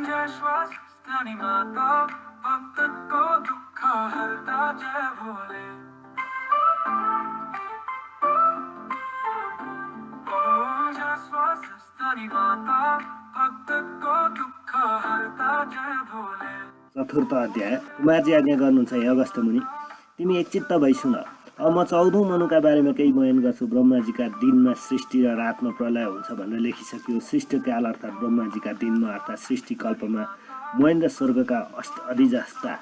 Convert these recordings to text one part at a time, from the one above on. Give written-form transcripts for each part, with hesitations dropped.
जय स्वस्ति माता भक्त को दुख हरता जय भोले। ओम जय स्वस्ति माता भक्त को दुख हरता जय भोले। चतुर्थ अध्याय। कुमारजी आज्ञा गर्नुहुन्छ हे अगस्त्य मुनि, तिमी एकचित्त भई सुन। अब म 14औं मनुका बारेमा केही बयान गर्छु। ब्रह्माजीका दिनमा सृष्टि र रातमा प्रलय हुन्छ भनेर लेखिसक्यो। सृष्टिकाल अर्थात् ब्रह्माजीका दिनमा अर्थात् सृष्टि कल्पमा मोहन र स्वर्गका अधिजस्ता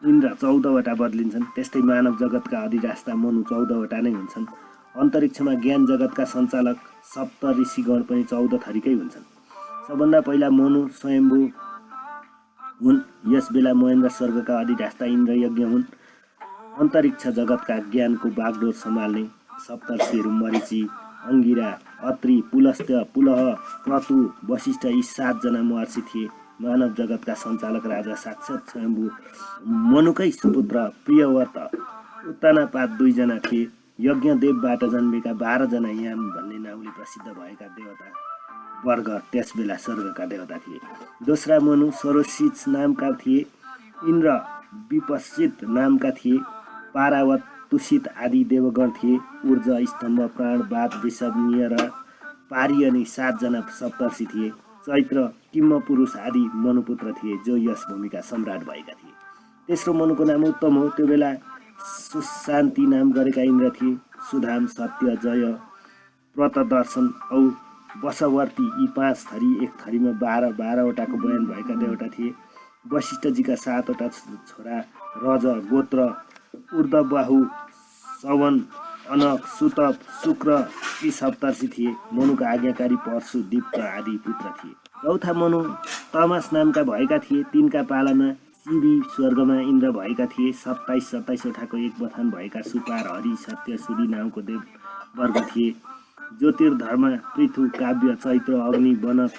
इन्द्र 14वटा बदलिन्छन्। त्यस्तै मानव जगतका अधिरास्ता मनु 14वटा नै हुन्छन्। अन्तरिक्षमा ज्ञान जगतका सञ्चालक सप्त ऋषिगण पनि 14 थरीकै हुन्छन्। सबभन्दा पहिला मनु स्वयम्भू हुन्। यस बेला मोहन र स्वर्गका अधिरास्ता इन्द्र यज्ञ हुन्। अन्तरिक्ष जगतका ज्ञानको बागडोर सम्हाल्ने सप्तर्षिहरू मरीचि, अंगिरा, अत्रि, पुलस्त्य, पुलह, क्रतु, वशिष्ठ यी 7 जना महर्षि थिए। मानव जगतका सञ्चालक राजा साक्षात् स्वयम्भू मनुकै सुपुत्र प्रियव्रत उत्तानपाद 2 जना थिए। यज्ञदेवबाट जन्मेका 12 जना याम भन्ने नाउँले प्रसिद्ध भएका देवता वर्ग त्यस बेला स्वर्गका देवता थिए। दोस्रा मनु सरोसिच नामका थिए। इन्द्र विपश्चित नामका थिए। पारावत, तुषित आदि देवगण थिए। ऊर्ज, स्तम्भ, प्राण, बात, वृषभ, निय र पारी अनि 7 जना सप्तर्षि थिए। चैत्र, किम्म पुरुष आदि मनुपुत्र थिए जो यस भूमिका सम्राट भएका थिए। तेस्रो मनुको नाम उत्तम हो। त्यो बेला सुशान्ति नाम गरेका इन्द्र थिए। सुधाम, सत्य, जय, प्रतदर्शन औ वशवर्ती यी 5 थरी, एक थरीमा 12-12वटाको बयान भएका देवता थिए। वशिष्ठजीका 7वटा छोरा रज, गोत्र, ऊर्ध्वबाहु, सवन, अनक, सुतप, शुक्र यी सप्तर्षि थिए। मनुका आज्ञाकारी परशु, दीप्त आदि पुत्र थिए। चौथा मनु तमस नामका भएका थिए। तिनका पालामा शिवी स्वर्गमा इन्द्र भएका थिए। 27 वटाको एक बथान भएका सुपार, हरि, सत्य, सुरी नामको देव वर्ग थिए। ज्योतिर्धर्म, पृथु, काव्य, चैत्र, अग्नि, बनक,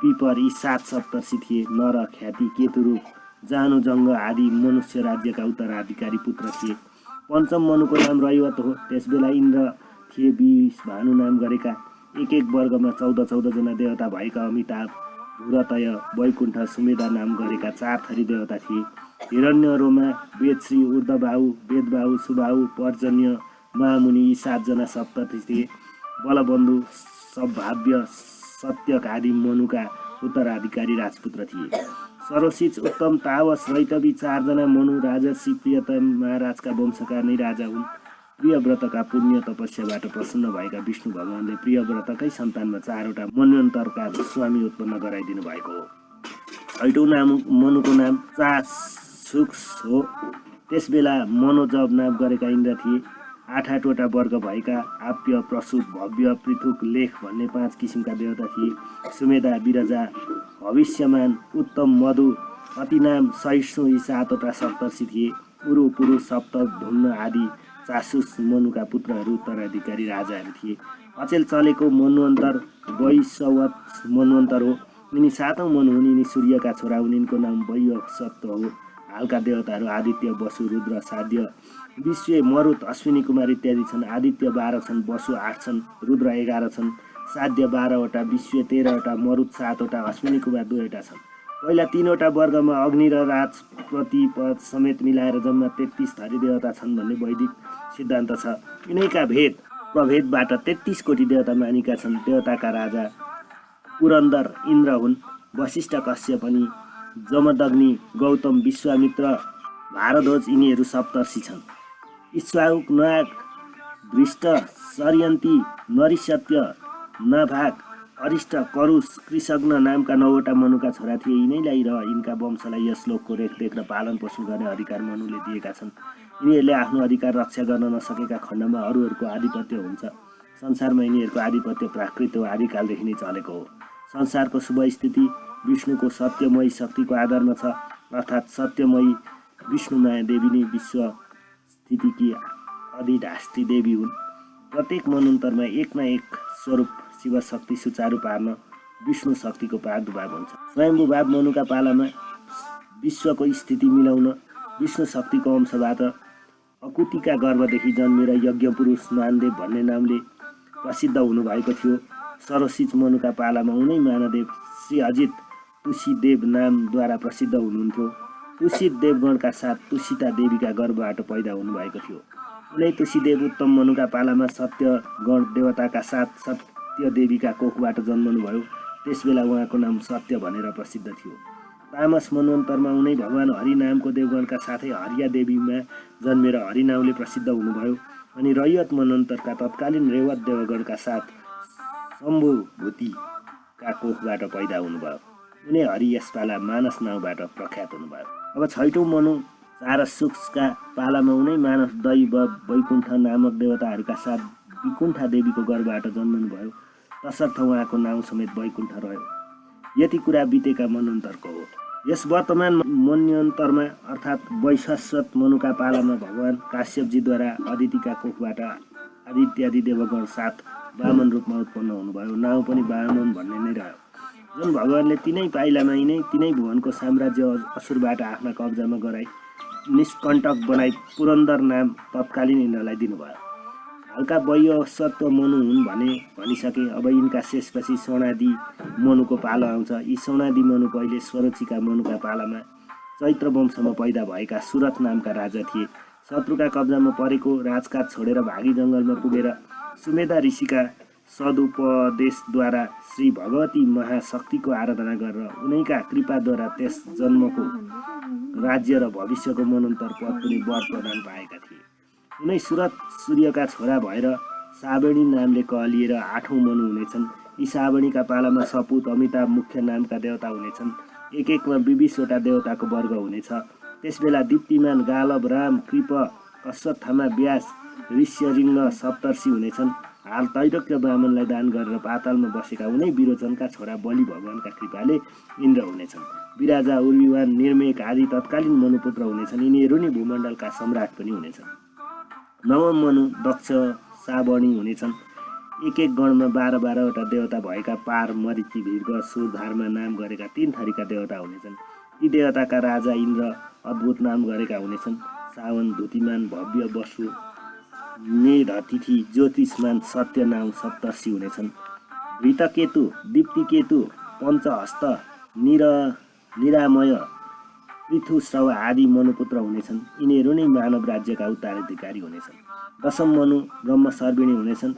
पिपर यी 7 सप्तर्षि थिए। नर, ख्याति, केतुरूप, जानु, जङ्ग आदि मनुष्य राज्यका उत्तराधिकारी पुत्र थिए। पञ्चम मनुको नाम रैवत हो। त्यसबेला इन्द्र थिए 20 भानु नाम गरेका। एक वर्गमा 14 जना देवता भएका अमिताभ, भूरतय, वैकुण्ठ, सुमेधा नाम गरेका 4 थरी देवता थिए। हिरण्य, रोमा, वेदश्री, ऊर्ध्वबाहु, वेदबाहु, सुबाहु, पर्जन्य, महामुनि यी 7 जना सप्तर्षि थिए। बलबन्धु, सभाव्य, सत्यक आदि मनुका उत्तराधिकारी राजपुत्र थिए। सरोसिच, उत्तम, तावस, रैतवी 4 जना मनु राजर्षि प्रियतम महाराजका वंशका नै राजा हुन्। प्रियव्रतका पुण्य तपस्याबाट प्रसन्न भएका विष्णु भगवानले प्रियव्रतकै सन्तानमा 4वटा मन्वन्तरका स्वामी उत्पन्न गराइदिनु भएको हो। 6औं मनुको नाम चासुक्स हो। त्यसबेला मनोजव नाम गरेका इन्द्र थिए। 8-8वटा वर्ग भएका आप्य, प्रसूत, भव्य, पृथुक, लेख भन्ने 5 किसिमका देवता थिए। सुमेधा, विरजा, भविष्यमान, उत्तम, मधु, अतिनाम, सहिष्णु यी 7वटा सप्तर्षि थिए। उरु, पुरु, सप्त, धुम्न आदि चासुस मनुका पुत्रहरू उत्तराधिकारी राजाहरू थिए। अचेल चलेको मन्वन्तर वैश्ववत मन्वन्तर हो। यिनी 7औं मनु हुन्। यिनी सूर्यका छोरा हुन्। यिनको नाम वैवस्वत हो। हालका देवताहरू आदित्य, वसु, रुद्र, साध्य, विश्व, मरुत, अश्विनी कुमार इत्यादि छन्। आदित्य 12 छन्, वसु 8 छन्, रुद्र 11 छन्, साध्य 12वटा, विश्व 13वटा, मरुत 7वटा, अश्विनी कुमार 2वटा छन्। पहिला 3वटा वर्गमा अग्नि र राज प्रतिपद समेत मिलाएर जम्मा 33 थरी देवता छन् भन्ने वैदिक सिद्धान्त छ। यिनैका भेद प्रभेदबाट 33 कोटी देवता मानिका छन्। देवताका राजा पुरन्दर इन्द्र हुन्। वशिष्ठ, कश्यप अनि जमदग्नि, गौतम, विश्वामित्र, भारद्वाज यिनीहरू सप्तर्षि छन्। इक्ष्वाकु, नाग, धृष्ट, सरयन्ती, नरिसत्य, नाभाग, अरिष्ट, करुष, कृषग्न नामका 9वटा मनुका छोरा थिए। यिनैलाई र यिनका वंशलाई यस लोकको रेखदेख र पालन पोषण गर्ने अधिकार मनुले दिएका छन्। यिनीहरूले आफ्नो अधिकार रक्षा गर्न नसकेका खण्डमा अरूहरूको आधिपत्य हुन्छ। संसारमा यिनीहरूको आधिपत्य प्राकृत हो, आदिकालदेखि नै चलेको हो। संसारको शुभ स्थिति विष्णुको सत्यमयी शक्तिको आधारमा छ। अर्थात् सत्यमयी विष्णुमाया देवी नै विश्व स्थितिकी अधिष्ठात्री देवी हुन्। प्रत्येक मनन्तरमा एक न एक स्वरूप शिव शक्ति सुचारू पार्न विष्णु शक्तिको प्रादुर्भाव हुन्छ। स्वयम्भूभाव मनुका पालामा विश्वको स्थिति मिलाउन विष्णु शक्तिको अंशबाट अकुतिका गर्भदेखि जन्मेर यज्ञ पुरुष मानदेव भन्ने नामले प्रसिद्ध हुनुभएको थियो। सरोसिच मनुका पालामा उनै मानदेव श्री अजित तुलसीदेव नामद्वारा प्रसिद्ध हुनुहुन्थ्यो। तुलसी देवगणका साथ तुलसीता देवीका गर्भबाट पैदा हुनुभएको थियो। उनै तुलसीदेव उत्तम मनुका पालामा सत्यगण देवताका साथ सत्य देवीका कोखबाट जन्मनुभयो। त्यसबेला उहाँको नाम सत्य भनेर प्रसिद्ध थियो। तामस मन्वन्तरमा उनै भगवान हरि नामको देवगणका साथै हरिया देवीमा जन्मेर हरिनामले प्रसिद्ध हुनुभयो। अनि रैयत मन्वन्तरका तत्कालीन रेवत देवगणका साथ शम्भुभूतिका कोखबाट पैदा हुनुभयो। उनै हरि यसपाला मानस नाउँबाट प्रख्यात हुनुभयो। अब छैटौँ मनु चारसुक्सका पालामा उनै मानस दैव वैकुण्ठ नामक देवताहरूका साथ विकुण्ठा देवीको गर्भबाट जन्मनुभयो। तसर्थ उहाँको नाउँ समेत वैकुण्ठ रह्यो। यति कुरा बितेका मन्वन्तरको हो। यस वर्तमान मन्वन्तरमा अर्थात् वैशस्वत मनुका पालामा भगवान काश्यपजीद्वारा अदितिका कोखबाट आदित्यादि देवगण साथ वामन रूपमा उत्पन्न हुनुभयो। नाउँ पनि वामन भन्ने नै रह्यो। जुन भगवानले तिनै पाइलामा यिनै तिनै भुवनको साम्राज्य असुरबाट आफ्ना कब्जामा गराई निष्कण्टक बनाई पुरन्दर नाम तत्कालीन इन्द्रलाई दिनुभयो। हल्का वैशस्वत मनु हुन् भनिसके। अब यिनका शेषपछि सौणादि मनुको पालो आउँछ। यी सौणादि मनु पहिले स्वरोचिका मनुका पालामा चैत्र वंशमा पैदा भएका सुरथ नामका राजा थिए। शत्रुका कब्जामा परेको राजकाज छोडेर भागी जङ्गलमा पुगेर सुमेधा ऋषिका सदुपदेशद्वारा श्री भगवती महाशक्तिको आराधना गरेर उनैका कृपाद्वारा त्यस जन्मको राज्य र भविष्यको मनन्तर पद पनि वर प्रदान पाएका थिए। उनै सुरथ सूर्यका छोरा भएर सावणी नामले कहलिएर 8औं मनु हुनेछन्। यी सावणीका पालामा सपुत अमिताभ मुख्य नामका देवता हुनेछन्। एक एकमा 20वटा देवताको वर्ग हुनेछ। त्यसबेला दीप्तिमान गालव राम कृप अश्वत्थामा व्यास ऋष्यरिङ्ग सप्तर्षि हुनेछन्। हाल तैरक्य ब्राह्मणलाई दान गरेर पातालमा बसेका उनै विरोचनका छोरा बलि भगवानका कृपाले इन्द्र हुनेछन्। विराजा उर्विवान निर्मेक आदि तत्कालीन मनुपुत्र हुनेछन्। यिनीहरू नै भूमण्डलका सम्राट पनि हुनेछन्। 9औं मनु दक्ष सावणी हुनेछन्। एक एक गणमा 12-12वटा देवता भएका पार मरिचि भीर्ग सुरधारमा नाम गरेका 3 थरीका देवता हुनेछन्। ती देवताका राजा इन्द्र अद्भुत नाम गरेका हुनेछन्। सावन धुतिमान भव्य वसु मेधतिथि ज्योतिषमान सत्य नाम सप्तर्षि हुनेछन्। घृतकेतु दीप्तिकेतु पञ्चहस्त निरामय पृथुश्रव आदि मनुपुत्र हुनेछन्। यिनीहरू नै मानव राज्यका उत्तराधिकारी हुनेछन्। 10औं मनु ब्रह्म सर्विणी हुनेछन्।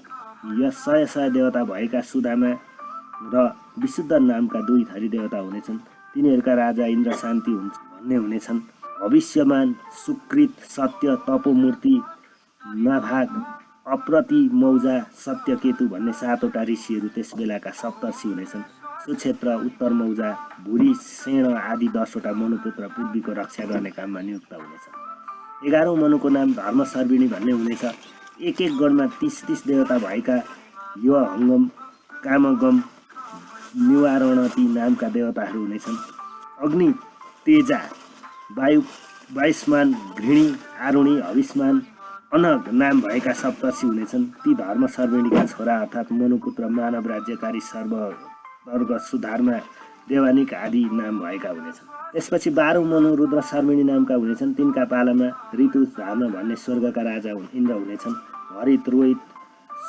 यस 100 देवता भएका सुदामा र विशुद्ध नामका 2 थरी देवता हुनेछन्। तिनीहरूका राजा इन्द्र शान्ति भन्ने हुनेछन्। भविष्यमान सुकृत सत्य तपोमूर्ति नाभाग अप्रति मौजा सत्यकेतु भन्ने 7वटा ऋषिहरू त्यस बेलाका सप्तर्षि हुनेछन्। सुक्षेत्र उत्तर मौजा भुरी सेण आदि 10वटा मनुपुत्र पृथ्वीको रक्षा गर्ने काममा नियुक्त हुनेछन्। 11औं मनुको नाम धर्म सर्विणी भन्ने हुनेछ। एक एक गणमा 30 देवता भएका यो हङ्गम कामगम निवारणती नामका देवताहरू हुनेछन्। अग्नि तेजा वायुष्मान घृणी आरुणी हविष्मान अनग नाम भएका सप्तर्षि हुनेछन्। ती धर्म सर्विणीका छोरा अर्थात् मनुपुत्र मानव राज्यकारी सर्ववर्ग सुधारमा देवानिक आदि नाम भएका हुनेछन्। त्यसपछि 12औं मनु रुद्र सर्विणी नामका हुनेछन्। तिनका पालामा ऋतु धाम भन्ने स्वर्गका राजा इन्द्र हुनेछन्। हरित रोहित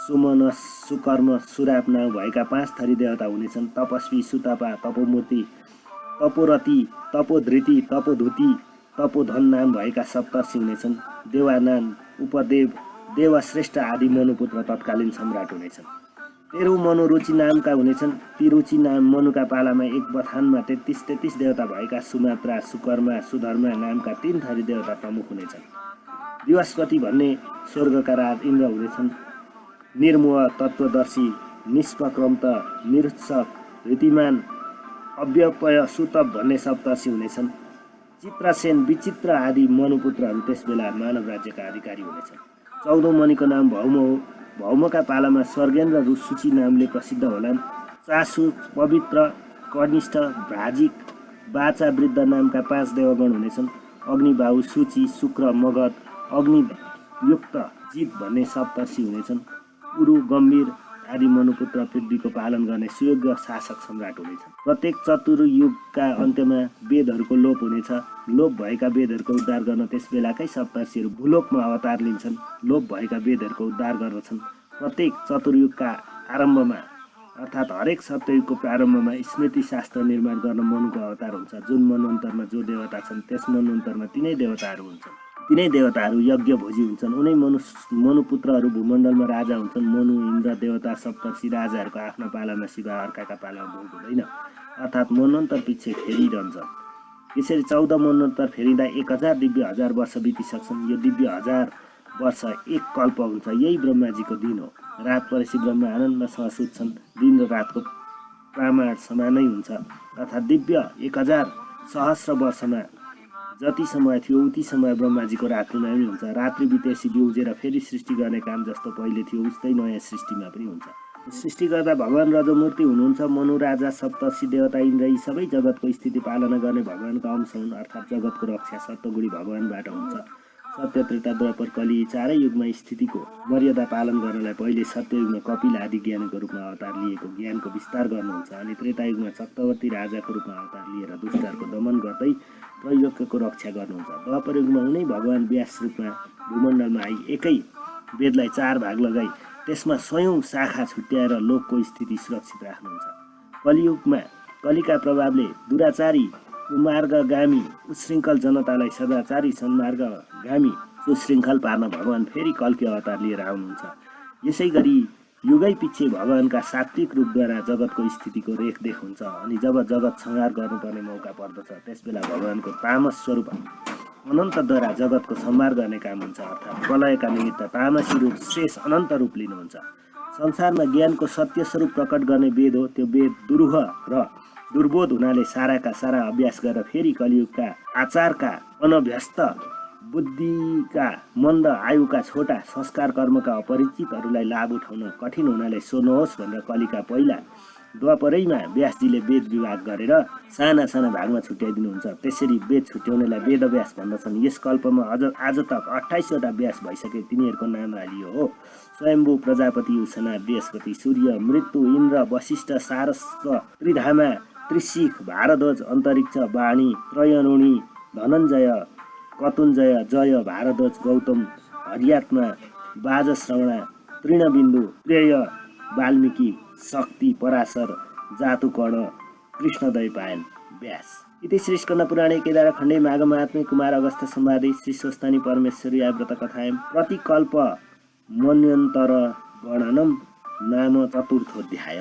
सुमनस सुकर्म सुराप नाम भएका 5 थरी देवता हुनेछन्। तपस्वी सुतपा तपोमूर्ति तपोरति तपोधृति तपोधुति तपोधन नाम भएका सप्तर्षि हुनेछन्। देवानान उपदेव देवश्रेष्ठ आदि मनुपुत्र तत्कालीन सम्राट हुनेछन्। 13औं मनु रुचि नामका हुनेछन्। ती रुचि नाम मनुका पालामा एक बथानमा 33 देवता भएका सुमात्रा सुकर्मा सुधर्मा नामका 3 थरी देवता प्रमुख हुनेछन्। दिवसपति भन्ने स्वर्गका राज इन्द्र हुनेछन्। निर्मोह तत्त्वदर्शी निष्पक्रमत निरुत्सक ऋतिमान अव्यपय सुतप भन्ने सप्तर्षि हुनेछन्। चित्रसेन विचित्र आदि मनुपुत्रहरू त्यसबेला मानव राज्यका अधिकारी हुनेछन्। 14औं मनुको नाम भौम हो। भौमका पालामा स्वर्गेन्द्र रुसुची नामले प्रसिद्ध होलान्। चासु पवित्र कनिष्ठ भ्राजिक बाचा वृद्ध नामका 5 देवगण हुनेछन्। अग्निबाहु सूची शुक्र मगध अग्नियुक्त जित भन्ने सप्तर्षि हुनेछन्। उरु गम्भीर आदि मनुपुत्र पृथ्वीको पालन गर्ने सुयोग्य शासक सम्राट हुनेछन्। प्रत्येक चतुर्युगका अन्त्यमा वेदहरूको लोप हुनेछ। लोप भएका वेदहरूको उद्धार गर्न त्यस बेलाकै सप्तर्षिहरू भूलोकमा अवतार लिन्छन्। लोप भएका वेदहरूको उद्धार गर्दछन्। प्रत्येक चतुर्युगका आरम्भमा अर्थात् हरेक सत्ययुगको प्रारम्भमा स्मृति शास्त्र निर्माण गर्न मनुको अवतार हुन्छ। जुन मनवन्तरमा जो देवता छन् त्यस मनवन्तरमा तिनै देवताहरू हुन्छन्। तिनै देवताहरू यज्ञ भोजी हुन्छन्। उनै मनुपुत्रहरू भूमण्डलमा राजा हुन्छन्। मनु, इन्द्र, देवता, सप्तर्षि राजाहरूको आफ्ना पालामा शिव अर्काका पालामा भोग हुँदैन, अर्थात् मनवन्तर पछि फेरिरहन्छ। यसरी 14 मनवन्तर फेरिँदा 1000 दिव्य हजार वर्ष बितिसक्छन्। यो दिव्य हजार वर्ष एक कल्प हुन्छ। यही ब्रह्माजीको दिन हो। रात परेपछि ब्रह्मा आनन्दसँग सुत्छन्। दिन र रातको प्रमाण समानै हुन्छ, अर्थात् दिव्य 1000 सहस्र वर्षमा जति समय थियो उति समय ब्रह्माजीको रात्रिमा पनि हुन्छ। रात्रि बितेपछि बिउजेर फेरि सृष्टि गर्ने काम जस्तो पहिले थियो उस्तै नयाँ सृष्टिमा पनि हुन्छ। सृष्टि गर्दा भगवान रजमूर्ति हुनुहुन्छ। मनु, राजा, सप्तर्षि, देवता, इन्द्र यी सबै जगतको स्थिति पालना गर्ने भगवानको अंश हुन्, अर्थात् जगतको रक्षा सप्तगुणी भगवानबाट हुन्छ। सत्य, त्रेता, द्वापर, कली चारै युगमा स्थितिको मर्यादा पालन गर्नलाई पहिले सत्ययुगमा कपिल आदि ज्ञानको रूपमा अवतार लिएको ज्ञानको विस्तार गर्नुहुन्छ। अनि त्रेतायुगमा चक्रवर्ती राजाको रूपमा अवतार लिएर दुष्टहरूको दमन गर्दै त्रैलोक्यको रक्षा गर्नुहुन्छ। द्वापर युगमा उनै भगवान व्यास रूपमा भूमण्डलमा आई एकै वेदलाई 4 भाग लगाई त्यसमा 100औं शाखा छुट्याएर लोकको स्थिति सुरक्षित राख्नुहुन्छ। कलियुगमा कलिका प्रभावले दुराचारी कुमार्गगामी उच्छृङ्खल जनतालाई सदाचारी सन्मार्गगामी सुशृङ्खल पार्न भगवान फेरि कल्की अवतार लिएर आउनुहुन्छ। यसै गरी युगै पछि भगवानका सात्विक रूपद्वारा जगतको स्थितिको रेखदेख हुन्छ। अनि जब जगत संहार गर्नुपर्ने मौका पर्दछ त्यसबेला भगवानको तामस स्वरूप अनन्तद्वारा जगतको संहार गर्ने काम हुन्छ, अर्थात् प्रलयका निमित्त तामसी रूप शेष अनन्त रूप लिनुहुन्छ। संसारमा ज्ञानको सत्य स्वरूप प्रकट गर्ने वेद हो। त्यो वेद दुरूह र दुर्बोध हुनाले साराका सारा अभ्यास गरेर फेरि कलियुगका आचारका अनभ्यस्त बुद्धिका मन्द आयुका छोटा संस्कार कर्मका अपरिचितहरूलाई लाभ उठाउन कठिन हुनाले सो नहोस् भनेर कलिका पहिला द्वापरैमा व्यासजीले वेद विभाग गरेर साना साना भागमा छुट्याइदिनुहुन्छ। त्यसरी वेद छुट्याउनेलाई वेदव्यास भन्दछन्। यस कल्पमा आज तक 28 वटा व्यास भइसके। तिनीहरूको नाम हालियो हो: स्वयम्भू, प्रजापति, उशना, बृहस्पति, सूर्य, मृत्यु, इन्द्र, वशिष्ठ, सारस्व, त्रिधामा, त्रिशिख, भारद्वाज, अन्तरिक्ष, वाणी, त्रयणुणी, धनञ्जय, कतुञ्जय, जय, भारद्वाज, गौतम, हरियात्मा, बाजश्रवणा, तृणबिन्दु, प्रेय, वाल्मीकि, शक्ति, पराशर, जातुकर्ण, कृष्णद्वैपायन, व्यास। इति श्रीस्कन्धपुराणे केदारखण्डे माघमाहात्म्ये कुमार अगस्त्य संवादे श्री स्वस्तानि परमेश्वर्या व्रत कथायां प्रतिकल्प मन्वन्तर गणनम् नाम चतुर्थोऽध्याय।